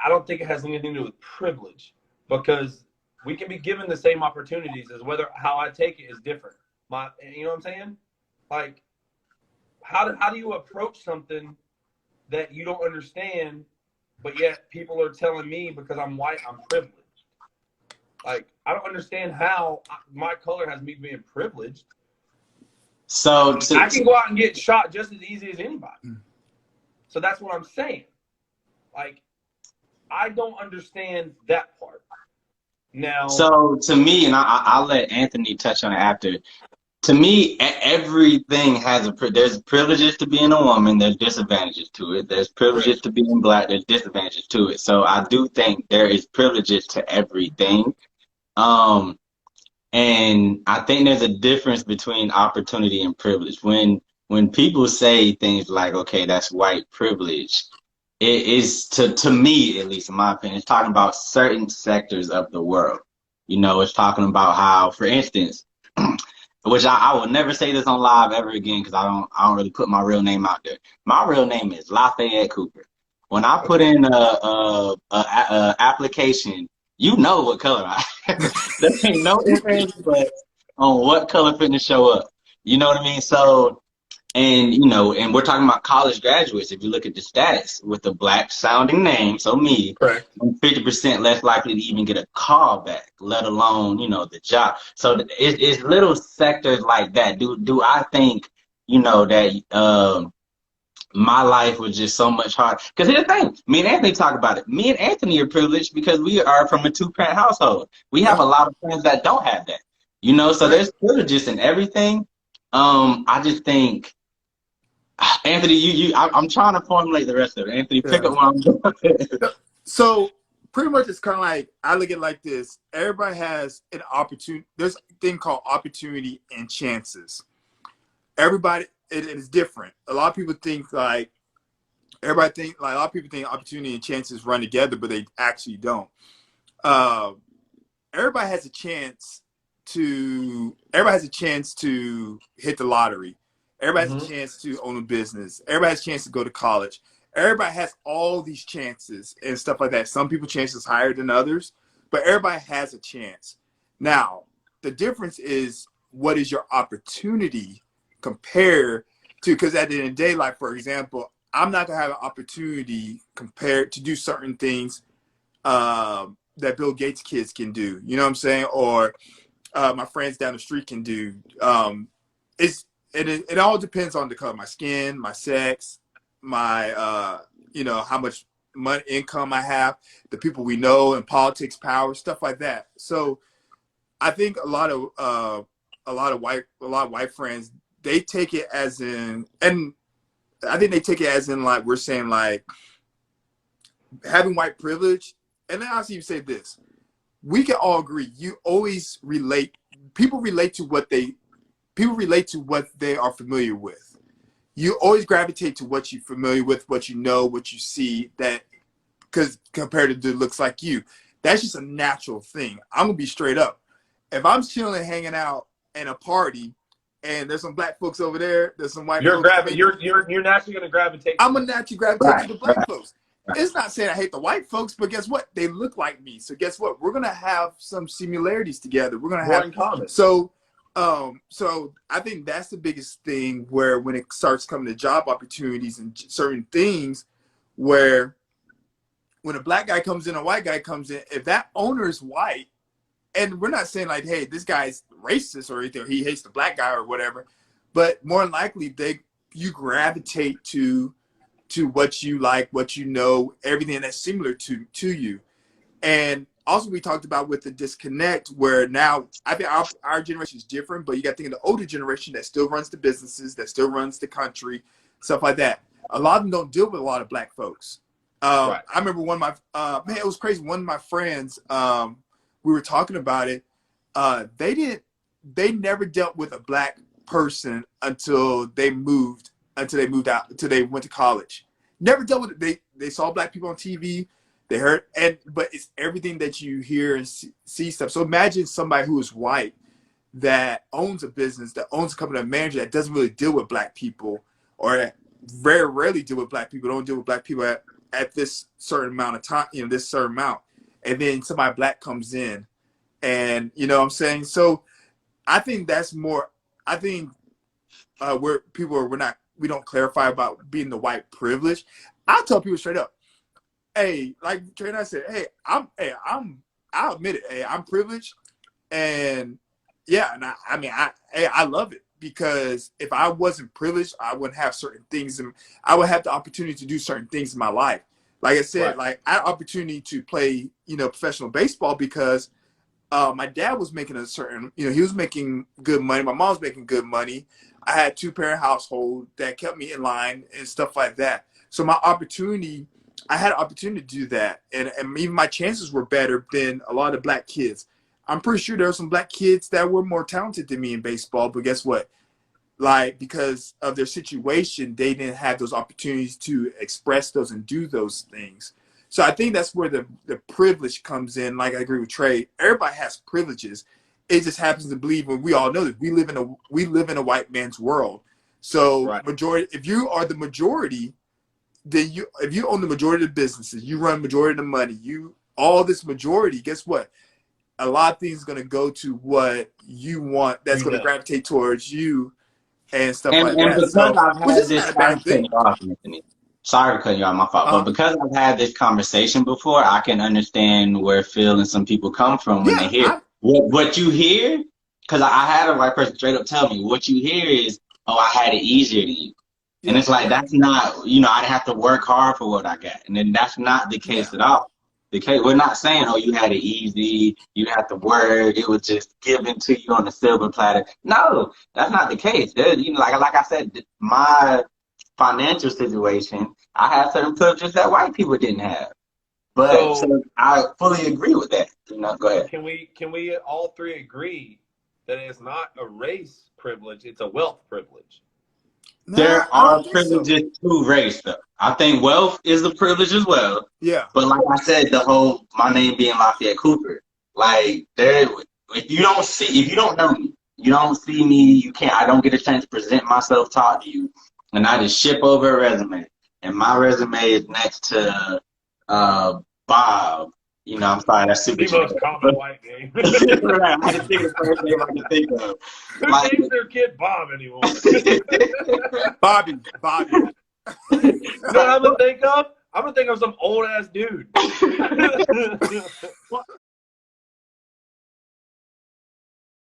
I don't think it has anything to do with privilege, because we can be given the same opportunities, as whether how I take it is different. You know what I'm saying? Like, how do you approach something that you don't understand, but yet people are telling me because I'm white, I'm privileged? Like, I don't understand how my color has me being privileged. So I can go out and get shot just as easy as anybody. So that's what I'm saying. Like, I don't understand that part. Now, so to me, and I'll let Anthony touch on it after. To me, everything has there's privileges to being a woman, there's disadvantages to it. There's privileges to being black, there's disadvantages to it. So I do think there is privileges to everything. And I think there's a difference between opportunity and privilege. When people say things like, okay, that's white privilege, it is to me, at least in my opinion, it's talking about certain sectors of the world. You know, it's talking about how, for instance, which I will never say this on live ever again because I don't really put my real name out there. My real name is Lafayette Cooper. When I put in a application, you know what color I am. There ain't no ifs, ands, but on what color finna show up. You know what I mean? So, and you know, and we're talking about college graduates. If you look at the stats with a black sounding name, so me, correct. I'm 50% less likely to even get a call back, let alone, you know, the job. So it's little sectors like that. Do I think, you know, that my life was just so much harder? Because here's the thing, me and Anthony talk about it. Me and Anthony are privileged because we are from a two-parent household. We have a lot of friends that don't have that. You know, so there's privileges in everything. I just think, Anthony, I'm trying to formulate the rest of it. Anthony, pick up what I'm doing. So pretty much it's kind of like, I look at it like this. Everybody has an opportunity. There's a thing called opportunity and chances. Everybody, it is different. A lot of people think like, a lot of people think opportunity and chances run together, but they actually don't. Everybody has a chance to hit the lottery. Everybody has a chance to own a business. Everybody has a chance to go to college. Everybody has all these chances and stuff like that. Some people chances higher than others, but everybody has a chance. Now, the difference is, what is your opportunity compared to, because at the end of the day, like for example, I'm not gonna have an opportunity compared to do certain things that Bill Gates kids can do. You know what I'm saying? Or my friends down the street can do. It all depends on the color of my skin, my sex, my you know, how much money income I have, the people we know, and politics, power, stuff like that. So I think a lot of white friends, they take it as in, and I think they take it as in, like we're saying, like having white privilege. And then I'll even say this: we can all agree. You always relate. People relate to what they are familiar with. You always gravitate to what you're familiar with, what you know, what you see, that because compared to dude looks like you. That's just a natural thing. I'm gonna be straight up. If I'm chilling, hanging out in a party, and there's some black folks over there, there's some white folks. You're naturally gonna gravitate. I'm gonna naturally gravitate to the black folks. It's not saying I hate the white folks, but guess what? They look like me. So guess what? We're gonna have some similarities together. We're gonna have in common. So I think that's the biggest thing, where when it starts coming to job opportunities and certain things, where when a black guy comes in, a white guy comes in, if that owner is white, and we're not saying like, hey, this guy's racist or anything, or he hates the black guy or whatever, but more than likely you gravitate to what you like, what you know, everything that's similar to you. And also we talked about with the disconnect, where now I think our generation is different, but you got to think of the older generation that still runs the businesses, that still runs the country, stuff like that. A lot of them don't deal with a lot of black folks. I remember one of my, man, it was crazy. One of my friends, we were talking about it. They never dealt with a black person until they moved out, until they went to college. Never dealt with it. They saw black people on TV. They heard, but it's everything that you hear and see stuff. So imagine somebody who is white that owns a business, that owns a company, a manager that doesn't really deal with black people, or very rarely deal with black people, don't deal with black people at this certain amount of time, this certain amount, and then somebody black comes in, and you know what I'm saying. So I think that's more. I think where people are, we don't clarify about being the white privilege. I tell people straight up, hey, like Trey and I said, hey, I'll admit it, hey, I'm privileged, and yeah, and I love it, because if I wasn't privileged, I wouldn't have certain things, and I would have the opportunity to do certain things in my life. Like I said, Right. like I had opportunity to play, professional baseball because my dad was making a certain, he was making good money. My mom was making good money. I had 2-parent household that kept me in line and stuff like that. So I had an opportunity to do that. And even my chances were better than a lot of black kids. I'm pretty sure there were some black kids that were more talented than me in baseball, but guess what? Like, because of their situation, they didn't have those opportunities to express those and do those things. So I think that's where the privilege comes in. Like, I agree with Trey. Everybody has privileges. It just happens to believe, and we all know that we live in a white man's world. So Right. if you are the majority, then if you own the majority of the businesses, you run majority of the money, all this majority, guess what? A lot of things are going to go to what you want. That's going to gravitate towards you and stuff like And that. because So, I've which had is this, not a sorry bad to cut thing. you off, Anthony. Sorry to cut you off, my fault. But because I've had this conversation before, I can understand where Phil and some people come from when they hear what you hear. Because I had a white person straight up tell me, what you hear is, oh, I had it easier than you. And it's like, that's not, I didn't have to work hard for what I got. And then that's not the case at all. We're not saying, oh, you had it easy, you had to work, it was just given to you on a silver platter. No, that's not the case. Like I said, my financial situation, I had certain privileges that white people didn't have. But So so I fully agree with that. Go ahead. can we all three agree that it's not a race privilege, it's a wealth privilege? Nah, There I are don't think so. privileges to race, though. I think wealth is a privilege as well. Yeah. But like I said, the whole my name being Lafayette Cooper, like if you don't know me, you don't see me, I don't get a chance to present myself, talk to you, and I just ship over a resume, and my resume is next to Bob. I'm sorry, that's super The most generic. common white name. Right, I just think the first name I can think of. Who Like, names their kid Bob anymore? Bobby. You know what I'm gonna think of? I'm gonna think of some old ass dude.